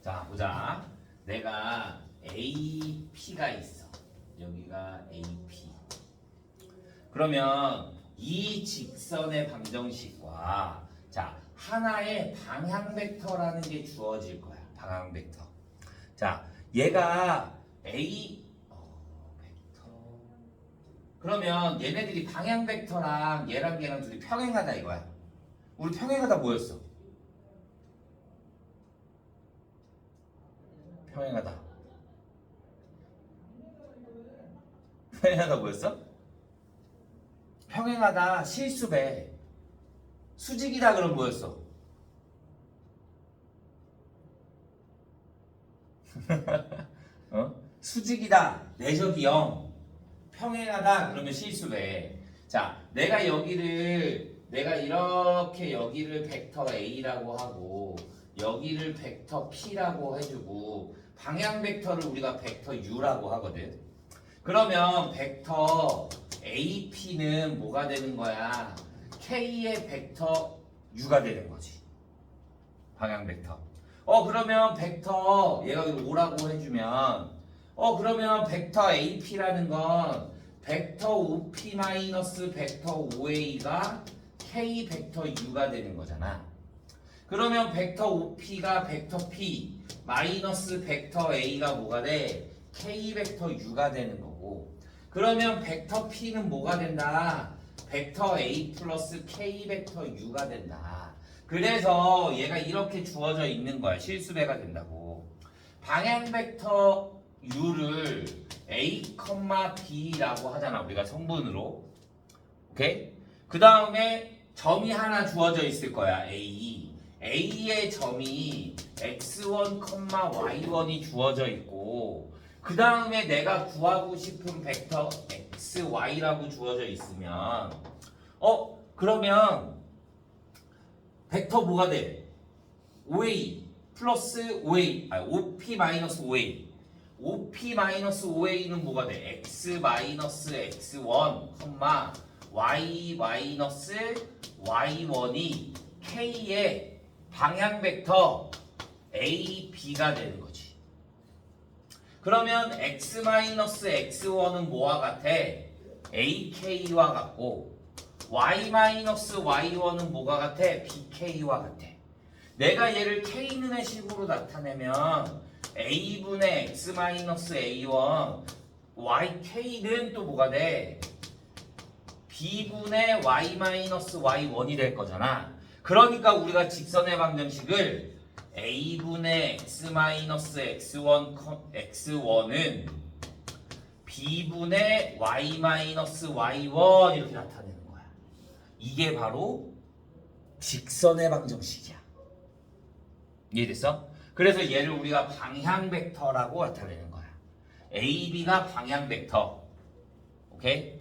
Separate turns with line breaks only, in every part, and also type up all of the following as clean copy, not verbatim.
자, 보자. 내가 AP가 있어. 여기가 AP. 그러면 이 직선의 방정식과 자, 하나의 방향 벡터라는 게 주어질 거야. 방향 벡터. 자, 얘가 벡터. 그러면 얘네들이 방향 벡터랑 얘랑 둘이 평행하다 이거야. 우리 평행하다 뭐였어? 평행하다. 평행하다 뭐였어? 평행하다 실수배. 수직이다 그럼 뭐였어? 수직이다. 내적이 0. 평행하다 그러면 실수배. 자, 내가 이렇게 여기를 벡터 A라고 하고 여기를 벡터 P라고 해주고 방향 벡터를 우리가 벡터 U라고 하거든. 그러면 벡터 AP는 뭐가 되는 거야? K의 벡터 U가 되는 거지. 방향 벡터. 그러면 벡터 얘가 5라고 해주면 그러면 벡터 AP라는 건 벡터 OP 마이너스 벡터 OA가 K 벡터 U가 되는 거잖아. 그러면 벡터 OP가 벡터 P 마이너스 벡터 A가 뭐가 돼? K 벡터 U가 되는 거고. 그러면 벡터 P는 뭐가 된다? 벡터 A 플러스 K 벡터 U가 된다. 그래서 얘가 이렇게 주어져 있는 거야. 실수배가 된다고. 방향 벡터 U를 A, B라고 하잖아. 우리가 성분으로. 오케이? 그 다음에 점이 하나 주어져 있을 거야. A. A의 점이 x1, y1이 주어져 있고 그 다음에 내가 구하고 싶은 벡터 xy라고 주어져 있으면 그러면 벡터 뭐가 돼? OA 플러스 OA OP 마이너스 OA OP 마이너스 OA는 뭐가 돼? x 마이너스 x1, y 마이너스 y1이 K의 방향 벡터 A, B가 되는 거지. 그러면 x-x1은 뭐와 같아? AK와 같고 y-y1은 뭐가 같아? BK와 같아. 내가 얘를 K는의 식으로 나타내면 A분의 x-A1 YK는 또 뭐가 돼? B분의 y-y1이 될 거잖아. 그러니까 우리가 직선의 방정식을 A분의 x-x1은 B분의 y-y1 이렇게 나타내는 거야. 이게 바로 직선의 방정식이야. 이해됐어? 그래서 얘를 우리가 방향 벡터라고 나타내는 거야. A, B가 방향 벡터. 오케이?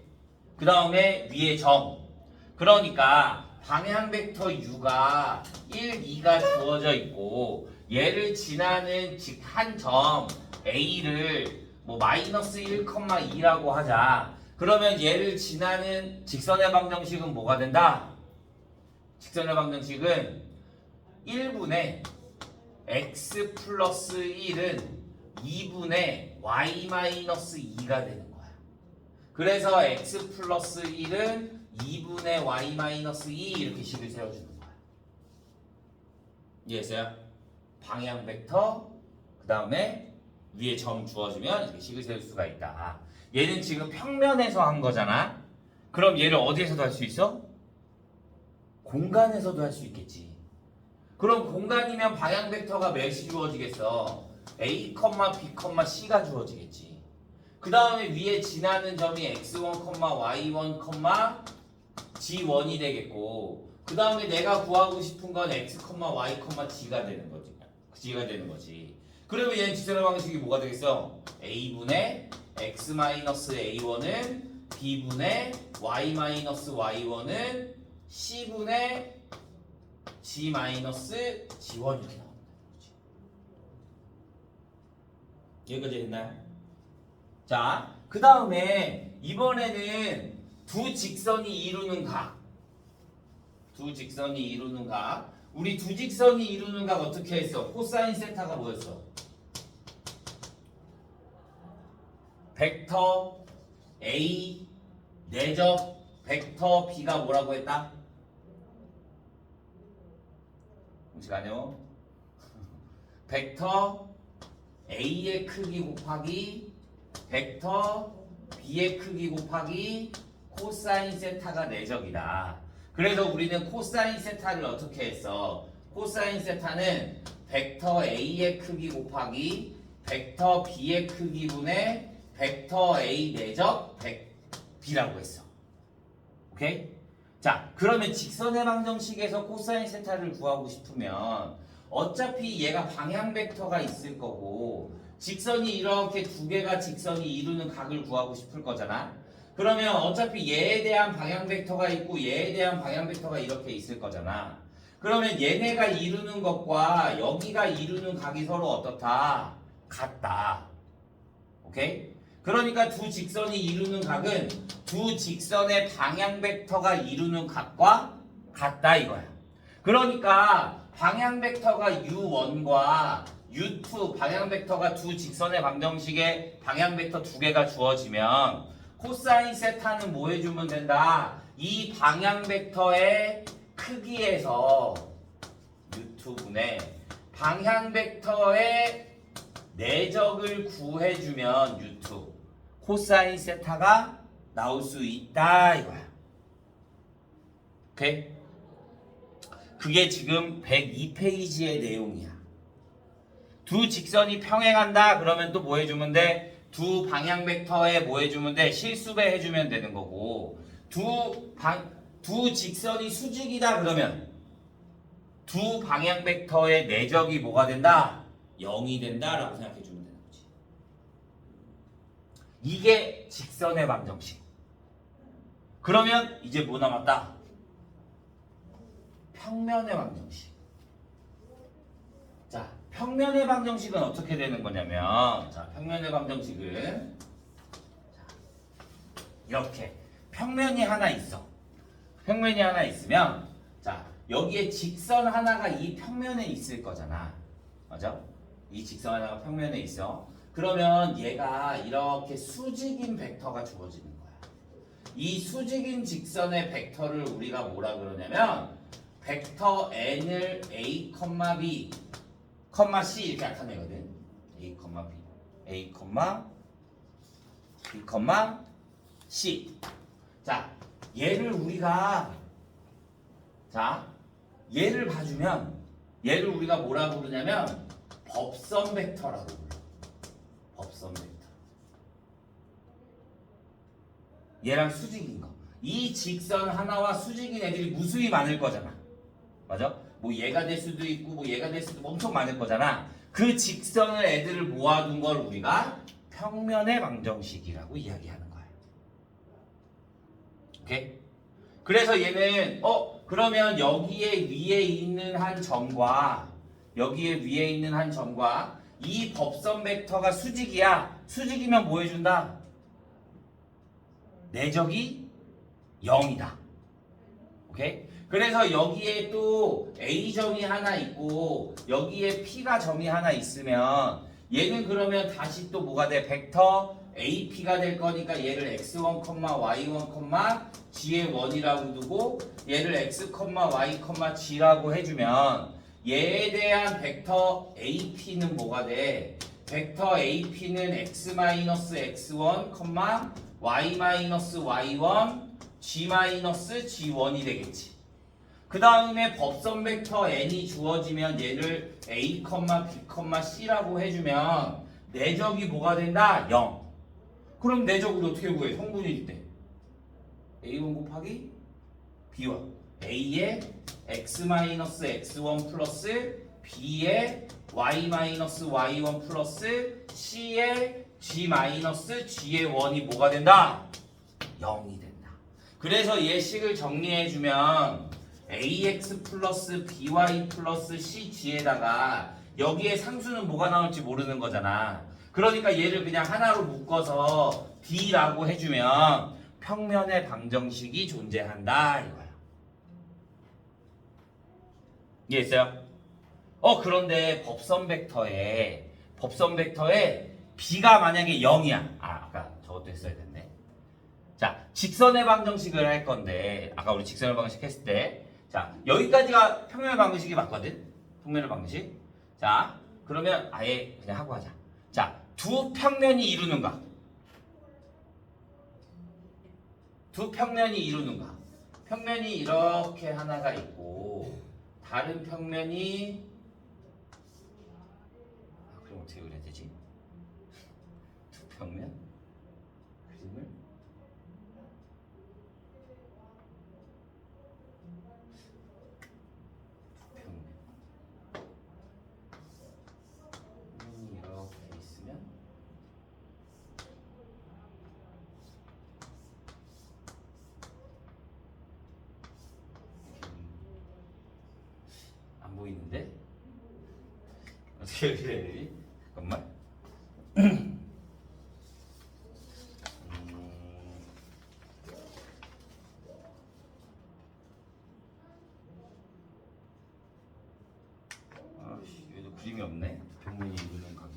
그 다음에 위에 점. 그러니까 방향 벡터 U가 1, 2가 주어져 있고 얘를 지나는 즉 한 점 A를 뭐 마이너스 1,2라고 하자. 그러면 얘를 지나는 직선의 방정식은 뭐가 된다? 직선의 방정식은 1분의 x 플러스 1은 2분의 y 마이너스 2가 되는 거야. 그래서 x 플러스 1은 2분의 y 마이너스 2 이렇게 식을 세워주는 거야. 이해했어요? 방향 벡터 그 다음에 위에 점 주어주면 이렇게 식을 세울 수가 있다. 얘는 지금 평면에서 한 거잖아. 그럼 얘를 어디에서도 할 수 있어? 공간에서도 할 수 있겠지. 그럼 공간이면 방향 벡터가 몇이 주어지겠어? A, B, C가 주어지겠지. 그 다음에 위에 지나는 점이 x1, y1, G1이 되겠고 그 다음에 내가 구하고 싶은 건 x, y, G가 되는 거지. G가 되는 거지. 그러면 얘는 직선의 방식이 뭐가 되겠어? A분의 x-A1은 B분의 y-y1은 C분의 G-G1 이렇게 나옵니다. 여기까지 됐나요? 자, 그 다음에 이번에는 두 직선이 이루는 각 우리 두 직선이 이루는 각 어떻게 했어? 코사인 세타가 뭐였어? 벡터 A 내적 벡터 B가 뭐라고 했다? 잠시만요. 벡터 A의 크기 곱하기 벡터 B의 크기 곱하기 코사인 세타가 내적이다. 그래서 우리는 코사인 세타를 어떻게 했어? 코사인 세타는 벡터 A의 크기 곱하기 벡터 B의 크기분의 벡터 A 내적 B라고 했어. 오케이? 자, 그러면 직선의 방정식에서 코사인 세타를 구하고 싶으면 어차피 얘가 방향 벡터가 있을 거고 직선이 이렇게 두 개가 직선이 이루는 각을 구하고 싶을 거잖아. 그러면 어차피 얘에 대한 방향 벡터가 있고 얘에 대한 방향 벡터가 이렇게 있을 거잖아. 그러면 얘네가 이루는 것과 여기가 이루는 각이 서로 어떻다? 같다. 오케이? 그러니까 두 직선이 이루는 각은 두 직선의 방향 벡터가 이루는 각과 같다 이거야. 그러니까 방향 벡터가 u1과 u2 방향 벡터가 두 직선의 방정식에 방향 벡터 두 개가 주어지면 코사인 세타는 뭐 해주면 된다? 이 방향 벡터의 크기에서 u2분의 방향 벡터의 내적을 구해주면 u2 코사인 세타가 나올 수 있다 이거야. 오케이? 그게 지금 102페이지의 내용이야. 두 직선이 평행한다 그러면 또 뭐 해주면 돼? 두 방향 벡터에 뭐 해주면 돼? 실수배 해주면 되는 거고 두 직선이 수직이다 그러면 두 방향 벡터의 내적이 뭐가 된다? 0이 된다라고 생각해 주면 되는 거지. 이게 직선의 방정식. 그러면 이제 뭐 남았다? 평면의 방정식. 자, 평면의 방정식은 어떻게 되는 거냐면, 자, 평면의 방정식은 이렇게 평면이 하나 있어. 평면이 하나 있으면, 자, 여기에 직선 하나가 이 평면에 있을 거잖아. 맞아? 이 직선 하나가 평면에 있어. 그러면 얘가 이렇게 수직인 벡터가 주어지는 거야. 이 수직인 직선의 벡터를 우리가 뭐라 그러냐면 벡터 n을 a, b, c 이렇게 나타내거든. a, b, a, b, c. 자, 얘를 우리가 얘를 봐주면 얘를 우리가 뭐라 부르냐면 법선 벡터라고 불러. 법선 벡터. 얘랑 수직인 거. 이 직선 하나와 수직인 애들이 무수히 많을 거잖아. 맞아? 뭐 얘가 될 수도 있고 뭐 얘가 될 수도 엄청 많을 거잖아. 그 직선을 애들을 모아둔 걸 우리가 평면의 방정식이라고 이야기하는 거야. 오케이? 그래서 얘는 그러면 여기에 위에 있는 한 점과 여기에 위에 있는 한 점과 이 법선 벡터가 수직이야. 수직이면 뭐 해준다? 내적이 0이다. 오케이? 그래서 여기에 또 A점이 하나 있고 여기에 P가 점이 하나 있으면 얘는 그러면 다시 또 뭐가 돼? 벡터 AP가 될 거니까 얘를 x1, y1, g의 1이라고 두고 얘를 x, y, g라고 해주면 얘에 대한 벡터 AP는 뭐가 돼? 벡터 AP는 x-x1, y-y1, g-g1이 되겠지. 그 다음에 법선 벡터 n이 주어지면 얘를 a, b, c라고 해주면 내적이 뭐가 된다? 0. 그럼 내적을 어떻게 구해? 성분일 때 a1 곱하기 b1 a의 x-x1 플러스 b의 y-y1 플러스 c의 g-g의 1이 뭐가 된다? 0이 된다. 그래서 얘 식을 정리해주면 ax 플러스 by 플러스 cg에다가 여기에 상수는 뭐가 나올지 모르는 거잖아. 그러니까 얘를 그냥 하나로 묶어서 d라고 해주면 평면의 방정식이 존재한다 이거야. 이해했어요? 그런데 법선 벡터에 b가 만약에 0이야. 아까 저것도 했어야 됐네. 자, 직선의 방정식을 할 건데 아까 우리 직선의 방정식 했을 때 자, 여기까지가 평면의 방정식이 맞거든. 평면의 방정식. 자, 그러면 아예 그냥 하고 하자. 자, 두 평면이 이루는 각. 두 평면이 이루는 각. 평면이 이렇게 하나가 있고 다른 평면이 그럼 어떻게 그려야 되지? 두 평면 그림을 평면이 이렇게 있으면 안 보이는데? 어떻게 그려야 되지? 잠깐만. 아씨, 얘도 그림이 없네. 평면이 이루는 각이.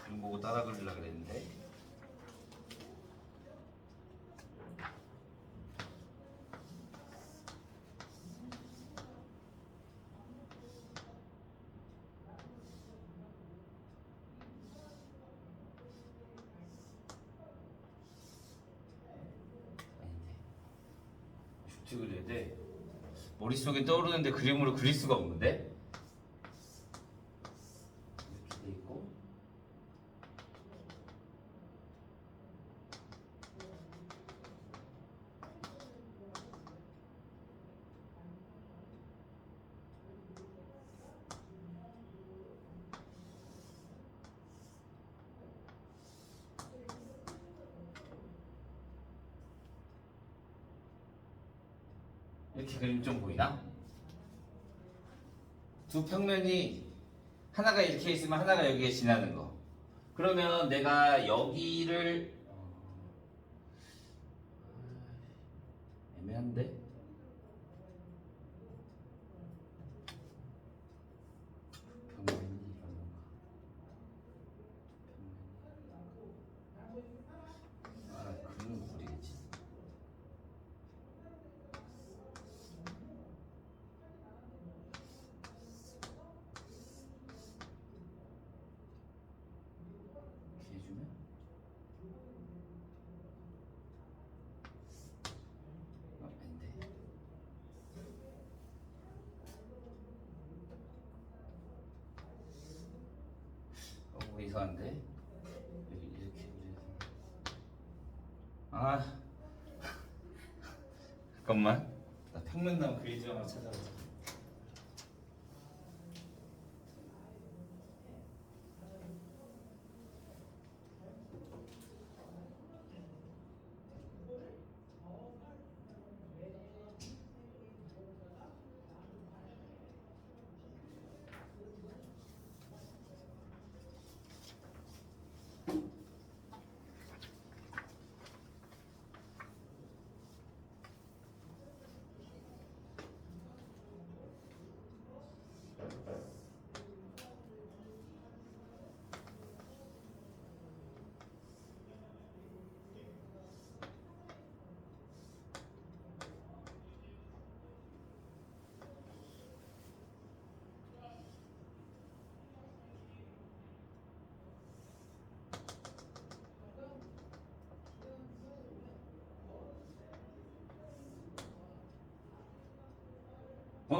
그림 보고 따라 그리려고 그랬는데. 어떻게 그려야 돼? 머릿속에 떠오르는데 그림으로 그릴 수가 없는데? 이렇게 돼 있고 이렇게 그림 좀 보이나? 두 평면이 하나가 이렇게 있으면 하나가 여기에 지나는 거. 그러면 내가 여기를 애매한데? 평면이 이러는 거. 그림은 모르겠지. 이렇게 해주면 아닌데. 이상한데? 여기 이렇게 그려서 잠깐만 나 평면나무 그리지 하나 찾아보자.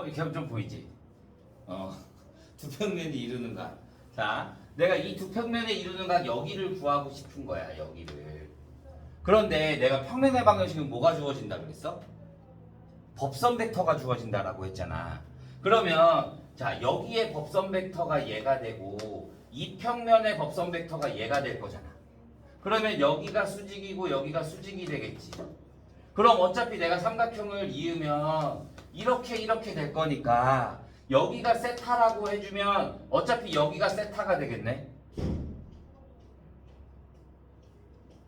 이렇게 하면 좀 보이지? 두 평면이 이루는 각. 자, 내가 이 두 평면에 이루는 각 여기를 구하고 싶은 거야, 여기를. 그런데 내가 평면의 방정식은 뭐가 주어진다 그랬어? 법선 벡터가 주어진다라고 했잖아. 그러면 자, 여기에 법선 벡터가 얘가 되고 이 평면의 법선 벡터가 얘가 될 거잖아. 그러면 여기가 수직이고 여기가 수직이 되겠지. 그럼 어차피 내가 삼각형을 이으면 이렇게 될 거니까 여기가 세타라고 해주면 어차피 여기가 세타가 되겠네.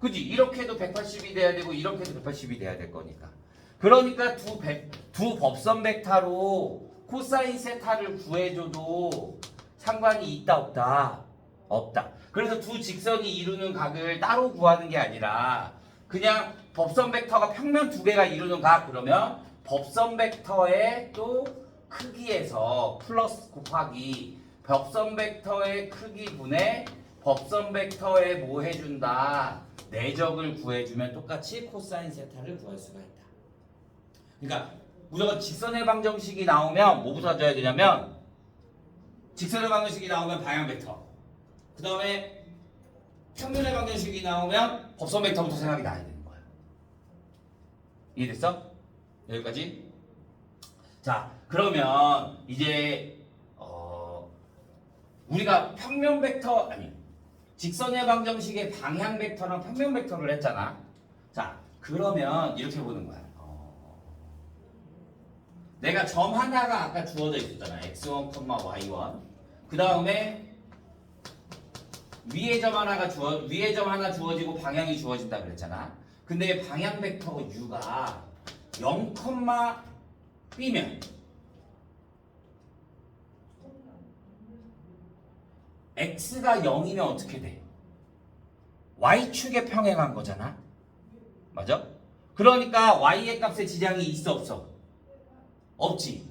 그지? 이렇게도 180이 돼야 되고 이렇게도 180이 돼야 될 거니까. 그러니까 두 법선 벡터로 코사인 세타를 구해줘도 상관이 있다 없다? 없다. 그래서 두 직선이 이루는 각을 따로 구하는 게 아니라 그냥 법선 벡터가 평면 두 개가 이루는 각 그러면 법선 벡터의 또 크기에서 플러스 곱하기 법선 벡터의 크기분의 법선 벡터에 뭐 해준다? 내적을 구해주면 똑같이 코사인 세타를 구할 수가 있다. 그러니까 무조건 직선의 방정식이 나오면 뭐부터 가져야 되냐면 직선의 방정식이 나오면 방향 벡터 그 다음에 평면의 방정식이 나오면 법선 벡터부터 생각이 나야 되는 거야. 이해됐어? 여기까지? 자 그러면 이제 우리가 평면 벡터 아니 직선의 방정식의 방향 벡터랑 평면 벡터를 했잖아. 자 그러면 이렇게 보는 거야. 내가 점 하나가 아까 주어져 있었잖아. x1, y1. 그 다음에 위에 점 하나 주어지고 방향이 주어진다 그랬잖아. 근데 방향 벡터 u가 0, b면 x가 0이면 어떻게 돼? y축에 평행한 거잖아. 맞아? 그러니까 y의 값에 지장이 있어 없어? 없지.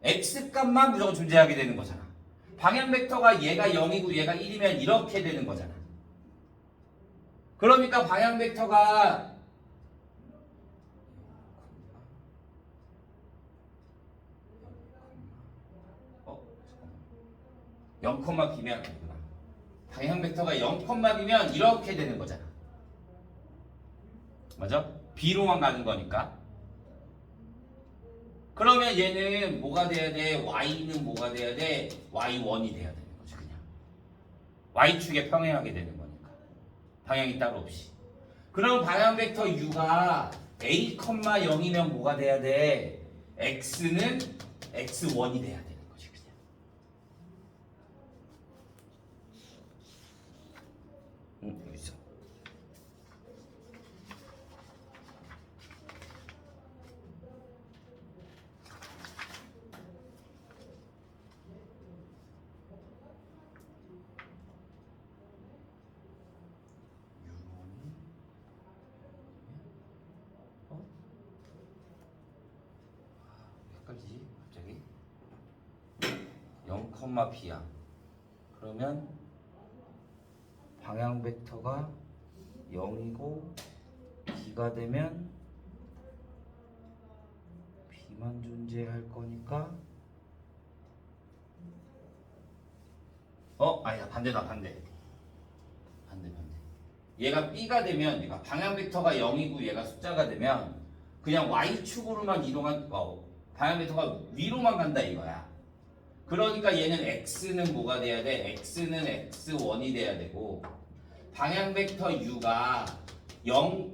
x값만 무조건 존재하게 되는 거잖아. 방향 벡터가 얘가 0이고 얘가 1이면 이렇게 되는 거잖아. 그러니까 방향 벡터가 0,b면 아니구나. 방향 벡터가 0,b면 이렇게 되는 거잖아. 맞아? b로만 가는 거니까. 그러면 얘는 뭐가 돼야 돼? y는 뭐가 돼야 돼? y1이 돼야 되는 거지 그냥. y축에 평행하게 되는 거니까. 방향이 따로 없이. 그럼 방향 벡터 u가 a, 0이면 뭐가 돼야 돼? x는 x1이 돼야 되는 거지 그냥. 여기 있어. 헷갈리지? 갑자기 0, b야. 그러면 방향 벡터가 0이고 b가 되면 b만 존재할 거니까 아니다. 반대다. 반대. 얘가 b가 되면 얘가 방향 벡터가 0이고 얘가 숫자가 되면 그냥 y축으로만 이동한 방향 벡터가 위로만 간다 이거야. 그러니까 얘는 x는 뭐가 돼야 돼? x는 x1이 돼야 되고 방향 벡터 u가 0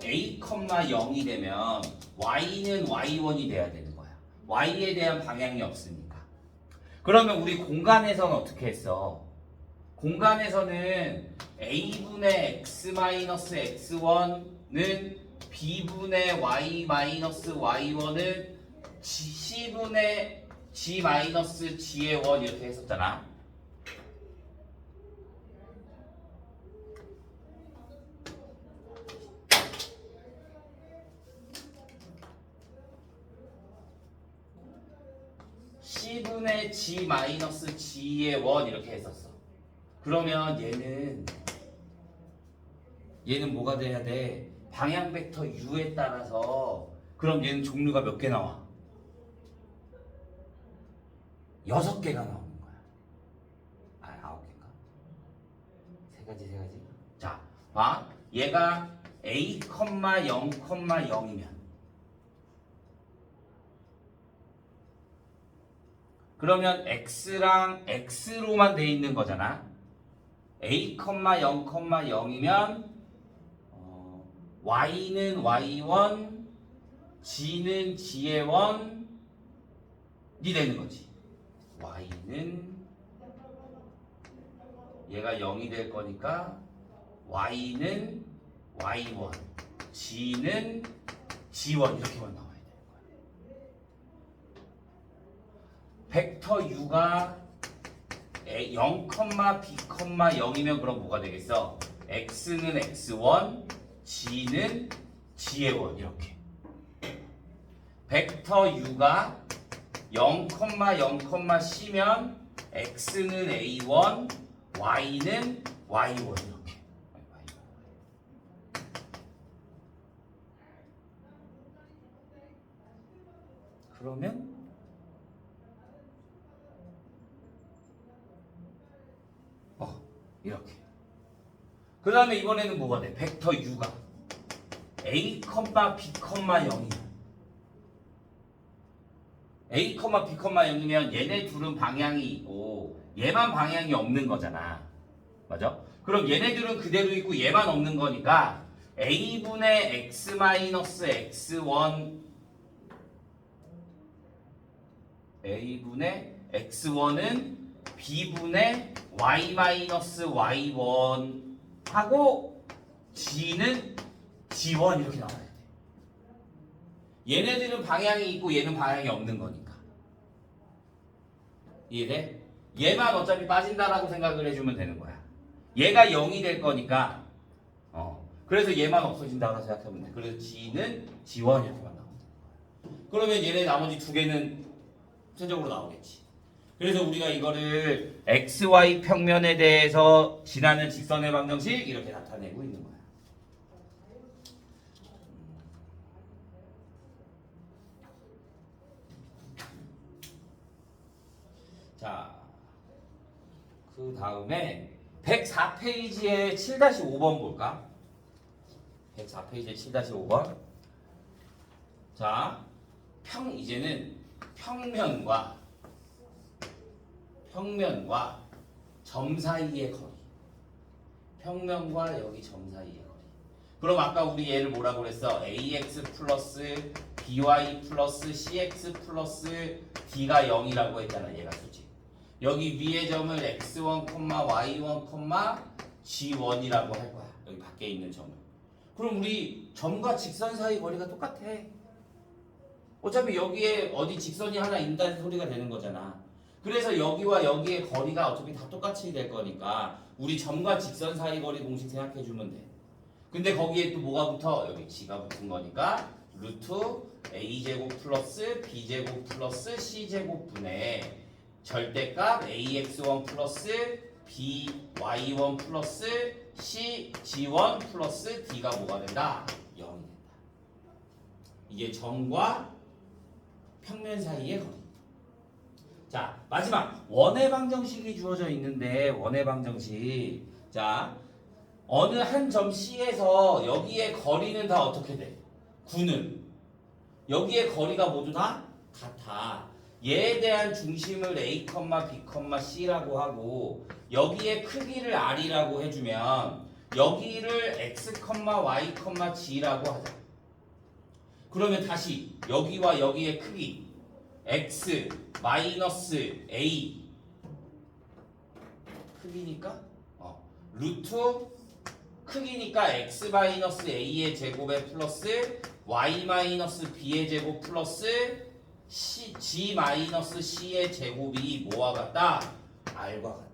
a, 0이 되면 y는 y1이 돼야 되는 거야. y에 대한 방향이 없으니까. 그러면 우리 공간에서는 어떻게 했어? 공간에서는 a분의 x-x1는 b분의 y-y1은 c분의 g-g의 원 이렇게 했었잖아. c분의 g-g의 원 이렇게 했었어. 그러면 얘는 뭐가 돼야 돼? 방향 벡터 u에 따라서 그럼 얘는 종류가 몇 개 나와? 6개가 나오는 거야. 9개인가? 3가지. 자, 봐. 얘가 a, 0, 0이면 그러면 x랑 x로만 돼 있는 거잖아. a, 0, 0이면 y는 y1, g는 g의 원이 되는 거지. y는 얘가 0이 될 거니까 y는 y1, g는 g1 이렇게만 나와야 되는 거야. 벡터 u가 0, b, 0이면 그럼 뭐가 되겠어? x는 x1, g는 g의 1 이렇게. 벡터 u가 0, 0, c면 x는 a1, y는 y1 이렇게. 그러면 이렇게. 그 다음에 이번에는 뭐가 돼? 벡터 u가 a, b, 0이야. a, b, 0이면 얘네 둘은 방향이 있고 얘만 방향이 없는 거잖아. 맞아? 그럼 얘네들은 그대로 있고 얘만 없는 거니까 a분의 x-x1 a분의 x1은 b분의 y-y1 하고 g는 g1 이렇게 나와야 돼. 얘네들은 방향이 있고 얘는 방향이 없는 거니까. 이해돼? 얘만 어차피 빠진다라고 생각을 해주면 되는 거야. 얘가 0이 될 거니까 그래서 얘만 없어진다고 생각하면 돼. 그래서 g는 g1 이렇게만 나오는 거야. 그러면 얘네 나머지 두 개는 전적으로 나오겠지. 그래서 우리가 이거를 xy 평면에 대해서 지나는 직선의 방정식 이렇게 나타내고 있는 거야. 자, 그 다음에 104페이지에 7-5번 볼까? 104페이지에 7-5번. 자, 이제는 평면과 점 사이의 거리. 평면과 여기 점 사이의 거리. 그럼 아까 우리 얘를 뭐라고 그랬어? ax 플러스 by 플러스 cx 플러스 d가 0이라고 했잖아. 얘가 수직. 여기 위의 점을 x1, y1, g1이라고 할 거야. 여기 밖에 있는 점을. 그럼 우리 점과 직선 사이 거리가 똑같아. 어차피 여기에 어디 직선이 하나 있다는 소리가 되는 거잖아. 그래서 여기와 여기의 거리가 어차피 다 똑같이 될 거니까 우리 점과 직선 사이 거리 공식 생각해 주면 돼. 근데 거기에 또 뭐가 붙어? 여기 g가 붙은 거니까 루트 a제곱 플러스 b제곱 플러스 c제곱 분의 절대값 ax1 플러스 by1 플러스 cg1 플러스 d가 뭐가 된다? 0이 된다. 이게 점과 평면 사이의 거리. 자, 마지막 원의 방정식이 주어져 있는데 원의 방정식. 자, 어느 한 점 C에서 여기에 거리는 다 어떻게 돼? 9는 여기에 거리가 모두 다 같아. 얘에 대한 중심을 A, B, C라고 하고 여기에 크기를 R이라고 해주면 여기를 X, Y, G라고 하자. 그러면 다시 여기와 여기의 크기 X 마이너스 A 크기니까 루트 크기니까 X 마이너스 A의 제곱에 플러스 Y 마이너스 B의 제곱 플러스 G 마이너스 C의 제곱이 뭐와 같다? R과 같다.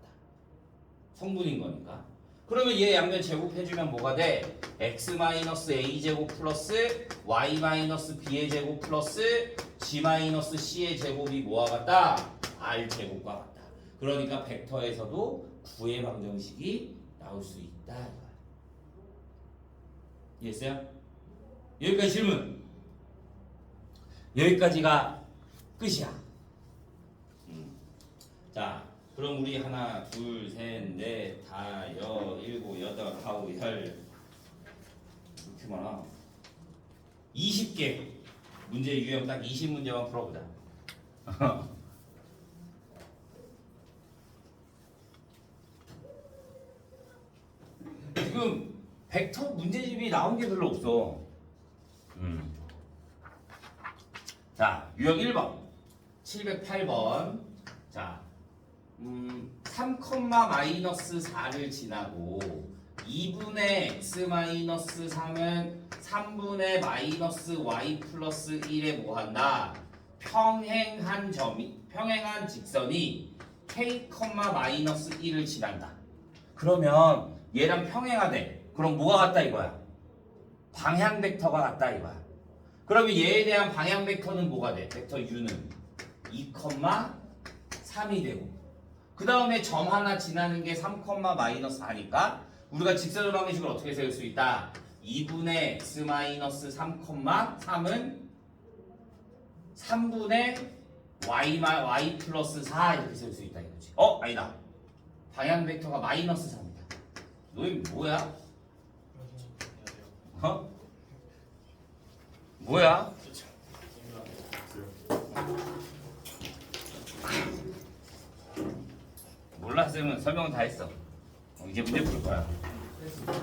성분인 거니까. 그러면 얘 양면 제곱해주면 뭐가 돼? X 마이너스 A 제곱 플러스 Y 마이너스 B의 제곱 플러스 G 마이너스 C의 제곱이 뭐와 같다? R 제곱과 같다. 그러니까 벡터에서도 9의 방정식이 나올 수 있다. 이해했어요? 여기까지 질문. 여기까지가 끝이야. 자, 그럼 우리 하나, 둘, 셋, 넷, 다, 일곱, 여덟, 아홉, 열 이렇게 많아. 20개 문제 유형 딱 20문제만 풀어보자. 지금 벡터 문제집이 나온 게 별로 없어. 자, 유형 1번 708번. 자, 3, 마이너스 4를 지나고 2분의 x-3은 3분의 마이너스 y 플러스 1에 뭐한다? 평행한 직선이 k, 마이너스 1을 지난다. 그러면 얘랑 평행하대. 그럼 뭐가 같다 이거야? 방향 벡터가 같다 이거야. 그러면 얘에 대한 방향 벡터는 뭐가 돼? 벡터 u는 2, 3이 되고 그 다음에 점 하나 지나는 게 3, 마이너스 4니까 우리가 직선의 방정식을 어떻게 세울 수 있다? 2분의 x 마이너스 3, 3은 3분의 y 플러스 4 이렇게 세울 수 있다 이거지. 아니다. 방향 벡터가 마이너스 3이다. 너희 뭐야? 뭐야? 몰라 쌤은 설명 다 했어. 이제 문제 풀 거야.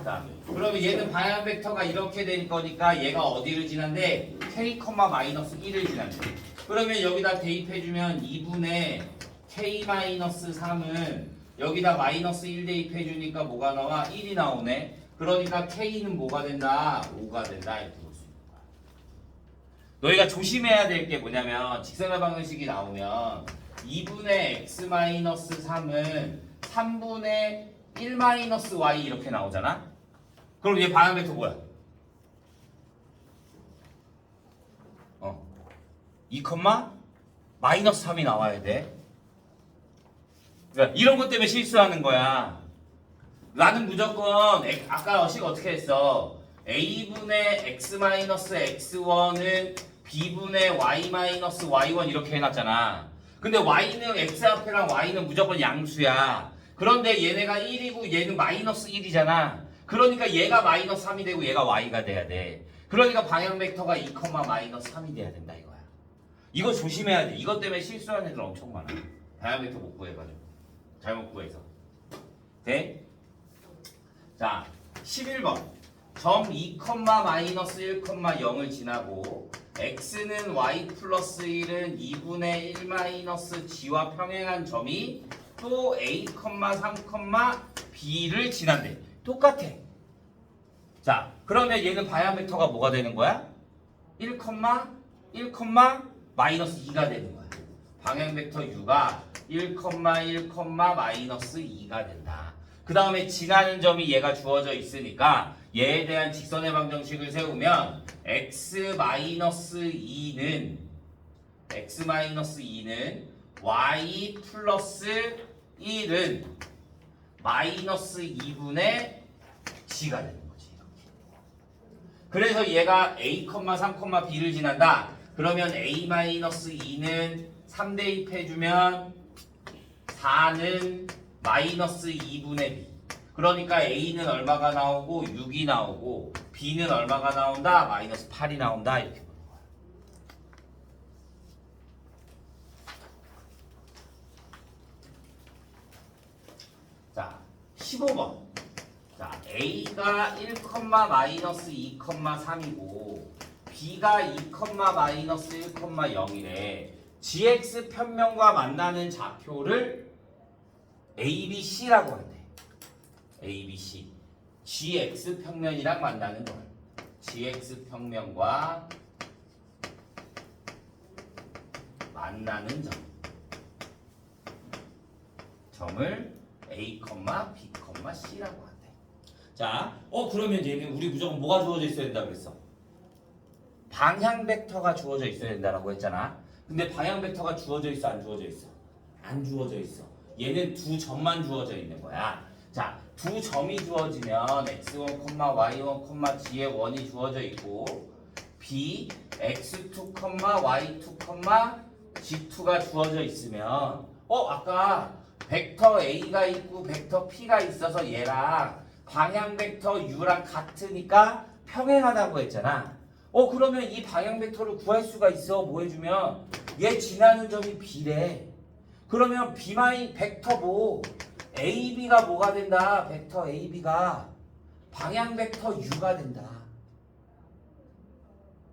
자, 그러면 얘는 방향 벡터가 이렇게 될 거니까 얘가 어디를 지난데 k, 마이너스 1을 지난대. 그러면 여기다 대입해주면 2분의 k-3은 여기다 마이너스 1 대입해주니까 뭐가 나와? 1이 나오네. 그러니까 k는 뭐가 된다? 5가 된다. 이렇게 볼 수 있는 거야. 너희가 조심해야 될 게 뭐냐면 직선의 방정식이 나오면 2분의 x-3은 3분의 1-y 이렇게 나오잖아? 그럼 얘 방향 벡터 뭐야? 2, 마이너스 3이 나와야 돼. 그러니까 이런 것 때문에 실수하는 거야. 나는 무조건 아까 식 어떻게 했어? a분의 x-x1은 b분의 y-y1 이렇게 해놨잖아. 근데 y는 x 앞에랑 y는 무조건 양수야. 그런데 얘네가 1이고 얘는 마이너스 1이잖아. 그러니까 얘가 마이너스 3이 되고 얘가 y가 돼야 돼. 그러니까 방향 벡터가 2, 마이너스 3이 돼야 된다 이거야. 이거 조심해야 돼. 이것 때문에 실수하는 애들 엄청 많아. 방향 벡터 못 구해가지고. 잘못 구해서. 돼? 자, 11번. 점 2, 마이너스 1, 0을 지나고 x는 y 플러스 1은 2분의 1 마이너스 g와 평행한 점이 또 a, 3, b를 지난대. 똑같아. 자, 그러면 얘는 방향 벡터가 뭐가 되는 거야? 1, 마이너스 2가 되는 거야. 방향 벡터 u가 1, 마이너스 2가 된다. 그 다음에 지나는 점이 얘가 주어져 있으니까 얘에 대한 직선의 방정식을 세우면 x-2는 y 플러스 1은 마이너스 2분의 g가 되는 거지. 이렇게. 그래서 얘가 a, 3, b를 지난다. 그러면 a-2는 3 대입해주면 4는 마이너스 2분의 b. 그러니까 a는 얼마가 나오고 6이 나오고 b는 얼마가 나온다? 마이너스 8이 나온다. 이렇게 보는 거야. 자, 15번. 자, a가 1, 마이너스 2, 3이고 b가 2, 마이너스 1, 0이래. gx 편면과 만나는 좌표를 ABC라고 한대. ABC. GX 평면이랑 만나는 걸. GX 평면과 만나는 점을 A, B, C라고 한대. 자, 그러면 얘는 우리 무조건 뭐가 주어져 있어야 된다 그랬어? 방향 벡터가 주어져 있어야 된다라고 했잖아. 근데 방향 벡터가 주어져 있어, 안 주어져 있어? 안 주어져 있어. 얘는 두 점만 주어져 있는 거야. 자, 두 점이 주어지면 x1, y1, g의 원이 주어져 있고 b, x2, y2, g2가 주어져 있으면 아까 벡터 a가 있고 벡터 p가 있어서 얘랑 방향 벡터 u랑 같으니까 평행하다고 했잖아. 그러면 이 방향 벡터를 구할 수가 있어. 뭐 해주면 얘 지나는 점이 b래. 그러면 b 벡터 뭐 AB가 뭐가 된다? 벡터 AB가 방향 벡터 U가 된다.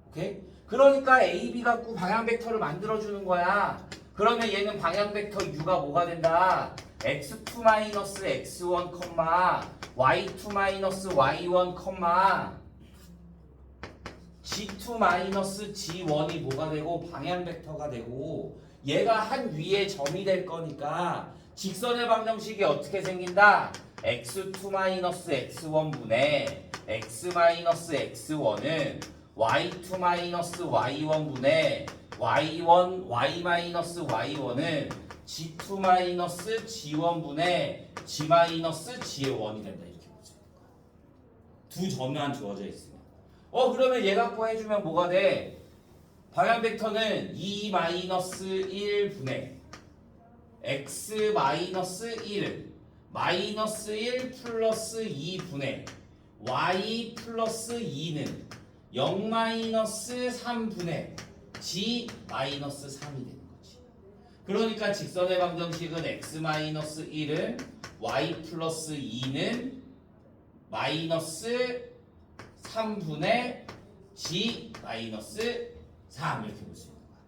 오케이? 그러니까 AB 갖고 방향 벡터를 만들어주는 거야. 그러면 얘는 방향 벡터 u가 뭐가 된다? x2 마이너스 x1, y2 마이너스 y1, g2 마이너스 g1이 뭐가 되고 방향 벡터가 되고 얘가 한 위에 점이 될 거니까 직선의 방정식이 어떻게 생긴다? x2 마이너스 x1분의 x 마이너스 x1은 y2 마이너스 y1분의 y1 y 마이너스 y1은 g2 마이너스 g1분의 g 마이너스 g의 원이 된다 이렇게 보죠. 두 점만 주어져 있으면. 그러면 얘 갖고 해주면 뭐가 돼? 방향 벡터는 2 마이너스 1분의 x 마이너스 1은 마이너스 1 플러스 2분의 y 플러스 2는 0 마이너스 3분의 g 마이너스 3이 되는 거지. 그러니까 직선의 방정식은 x 마이너스 1은 y 플러스 2는 마이너스 3분의 g 마이너스 3 이렇게 볼 수 있는 거야.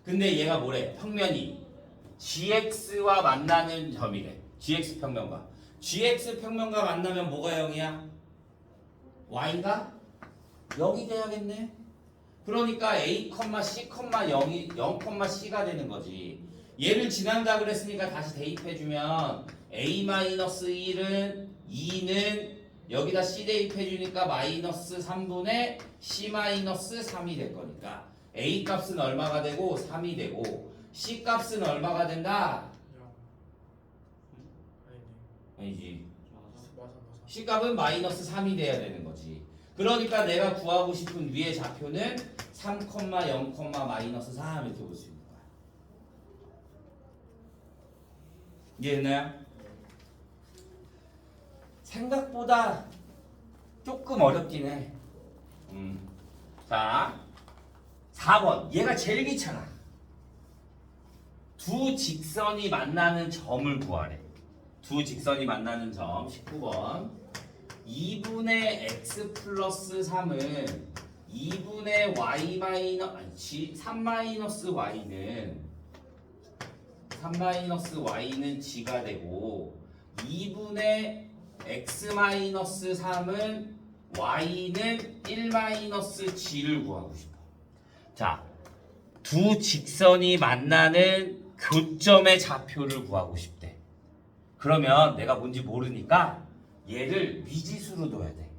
근데 얘가 뭐래? 평면이 gx와 만나는 점이래. gx 평면과. gx 평면과 만나면 뭐가 0이야? y가 0이 돼야겠네. 그러니까 a, c, 0이 0,c가 되는 거지. 얘를 지난다 그랬으니까 다시 대입해주면 a-1은 2는 여기다 c 대입해주니까 마이너스 3분의 c-3이 될 거니까 a 값은 얼마가 되고 3이 되고 c 값은 얼마가 된다? 아니지. c 값은 마이너스 3이 돼야 되는 거지. 그러니까 내가 구하고 싶은 위의 좌표는 3, 0, 마이너스 3 이렇게 볼 수 있는 거야. 이해했나요? 생각보다 조금 어렵긴 해. 자, 4번. 얘가 제일 귀찮아. 두 직선이 만나는 점을 구하래. 두 직선이 만나는 점. 19번. 2분의 x 플러스 3은 2분의 y 마이너스 3 마이너스 y는 g가 되고 2분의 x 마이너스 3은 y는 1 마이너스 g를 구하고 싶어. 자, 두 직선이 만나는 교점의 좌표를 구하고 싶대. 그러면 내가 뭔지 모르니까 얘를 미지수로 둬야 돼.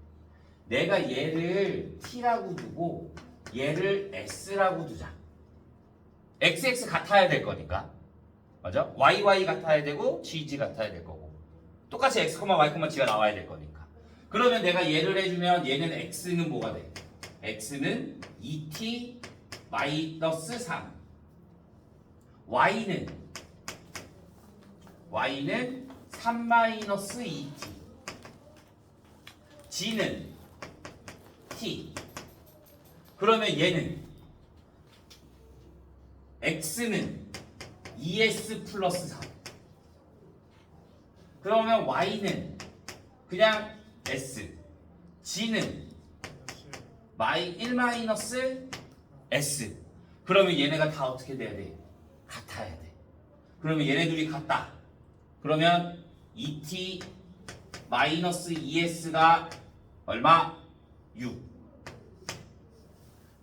내가 얘를 t라고 두고 얘를 s라고 두자. xx 같아야 될 거니까. 맞아? yy 같아야 되고 gg 같아야 될 거고. 똑같이 x, y, g가 나와야 될 거니까. 그러면 내가 얘를 해주면 얘는 x는 뭐가 돼? x는 2t 마이너스 3. y는 3 마이너스 2t. g는 t. 그러면 얘는 x는 2s 플러스 3. 그러면 y는 그냥 s. g는 1 마이너스 s. 그러면 얘네가 다 어떻게 돼야 돼? 같아야 돼. 그러면 얘네 둘이 같다. 그러면 2t 마이너스 2s가 얼마? 6.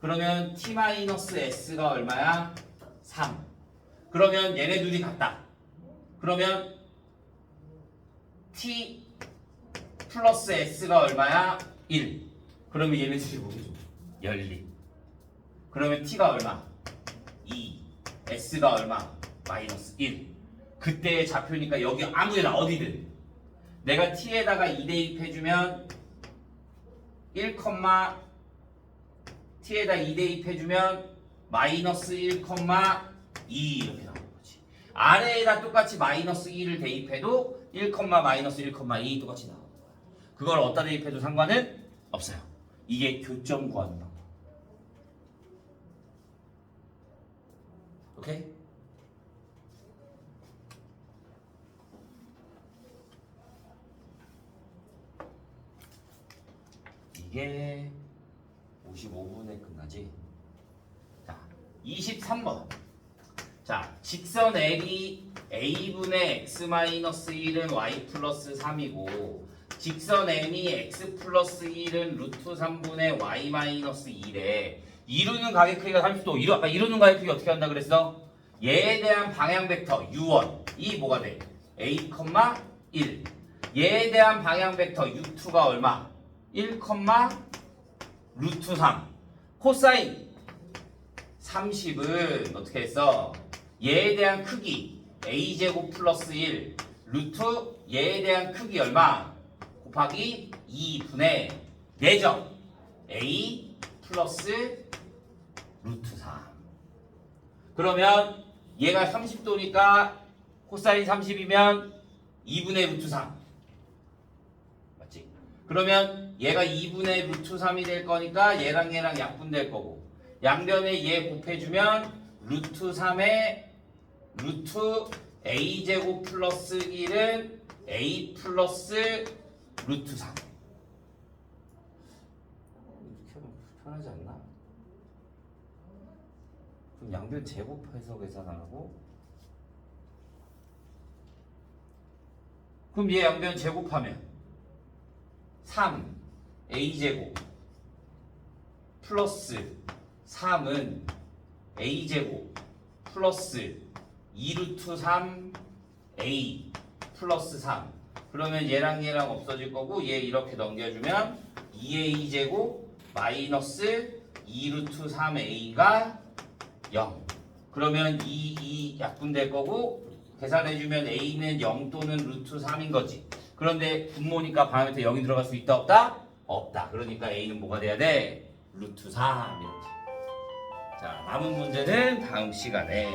그러면 t 마이너스 s가 얼마야? 3. 그러면 얘네 둘이 같다. 그러면 t 플러스 s가 얼마야? 1. 그러면 얘네 둘이 뭐죠? 12. 그러면 t가 얼마? 2. s가 얼마? 마이너스 1. 그때의 좌표니까 여기 아무데나 어디든 내가 t에다가 2 대입해주면 1, t에다 2 대입해주면 마이너스 1, 2 이렇게 나오는 거지. 아래에다 똑같이 마이너스 2를 대입해도 1, 마이너스 1, 2 똑같이 나오는 거야. 그걸 어디다 대입해도 상관은 없어요. 이게 교점 구하는 방법. 오케이? 이게 55분에 끝나지. 자, 23번. 자, 직선 L이 a분의 x-1은 y 플러스 3이고 직선 m이 x 플러스 1은 루트 3분의 y 마이너스 2래. 이루는 가게 크기가 30도. 아까 이루는 가게 크기 어떻게 한다 그랬어? 얘에 대한 방향 벡터 u1이 뭐가 돼? a, 1. 얘에 대한 방향 벡터 u2가 얼마? 1, 루트 3. 코사인 30은 어떻게 했어? 얘에 대한 크기 a제곱 플러스 1 루트 얘에 대한 크기 얼마? 곱하기 2분의 4점 a 플러스 루트 3. 그러면 얘가 30도니까 코사인 30이면 2분의 루트 3 맞지? 그러면 얘가 2분의 루트 3이 될 거니까 얘랑 약분될 거고 양변에 얘 곱해주면 루트 3에 루트 a제곱 플러스 1은 a 플러스 루트 3. 이렇게 하면 편하지 않나? 그럼 양변 제곱해서 계산하라고? 그럼 얘 양변 제곱하면 3 a제곱 플러스 3은 a제곱 플러스 2루트 3 a 플러스 3. 그러면 얘랑 없어질 거고 얘 이렇게 넘겨주면 2a제곱 마이너스 2루트 3a가 0. 그러면 2 약분될 거고 계산해주면 a는 0 또는 루트 3인 거지. 그런데 분모니까 방향부터 0이 들어갈 수 있다 없다? 없다. 그러니까 a는 뭐가 돼야 돼? 루트 3 이렇게. 자, 남은 문제는 다음 시간에.